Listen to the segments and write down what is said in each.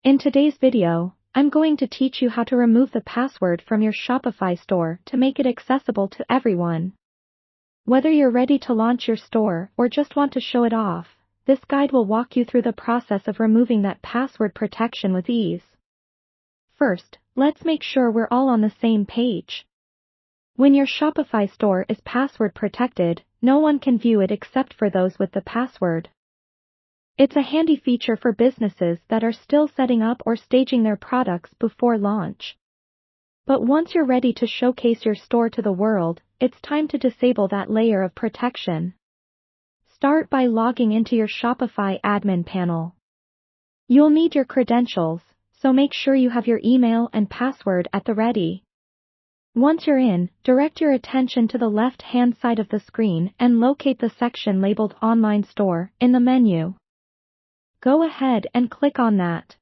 In today's video, I'm going to teach you how to remove the password from your Shopify store to make it accessible to everyone. Whether you're ready to launch your store or just want to show it off, this guide will walk you through the process of removing that password protection with ease. First, let's make sure we're all on the same page. When your Shopify store is password protected, no one can view it except for those with the password. It's a handy feature for businesses that are still setting up or staging their products before launch. But once you're ready to showcase your store to the world, it's time to disable that layer of protection. Start by logging into your Shopify admin panel. You'll need your credentials, so make sure you have your email and password at the ready. Once you're in, direct your attention to the left-hand side of the screen and locate the section labeled Online Store in the menu. Go ahead and click on that.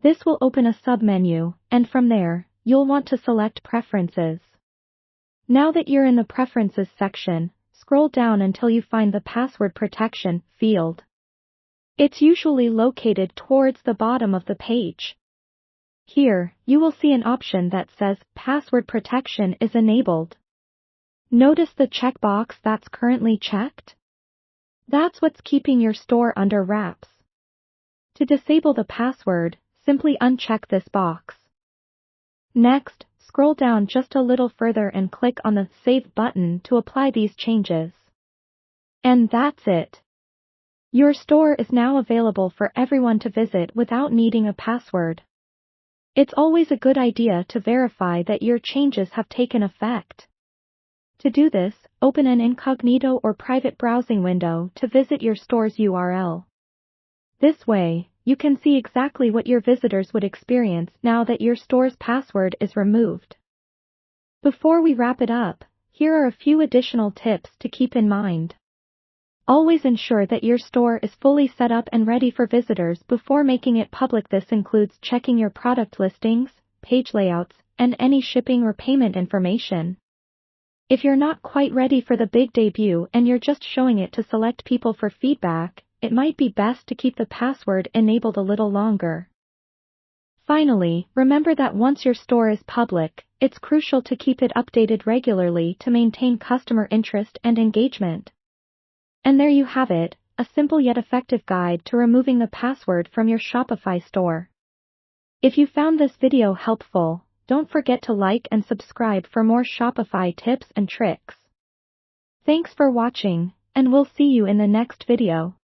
This will open a submenu, and from there, you'll want to select Preferences. Now that you're in the Preferences section, scroll down until you find the Password Protection field. It's usually located towards the bottom of the page. Here, you will see an option that says Password Protection is enabled. Notice the checkbox that's currently checked? That's what's keeping your store under wraps. To disable the password, simply uncheck this box. Next, scroll down just a little further and click on the Save button to apply these changes. And that's it. Your store is now available for everyone to visit without needing a password. It's always a good idea to verify that your changes have taken effect. To do this, open an incognito or private browsing window to visit your store's URL. This way, you can see exactly what your visitors would experience now that your store's password is removed. Before we wrap it up, here are a few additional tips to keep in mind. Always ensure that your store is fully set up and ready for visitors before making it public. This includes checking your product listings, page layouts, and any shipping or payment information. If you're not quite ready for the big debut and you're just showing it to select people for feedback, it might be best to keep the password enabled a little longer. Finally, remember that once your store is public, it's crucial to keep it updated regularly to maintain customer interest and engagement. And there you have it, a simple yet effective guide to removing the password from your Shopify store. If you found this video helpful, don't forget to like and subscribe for more Shopify tips and tricks. Thanks for watching, and we'll see you in the next video.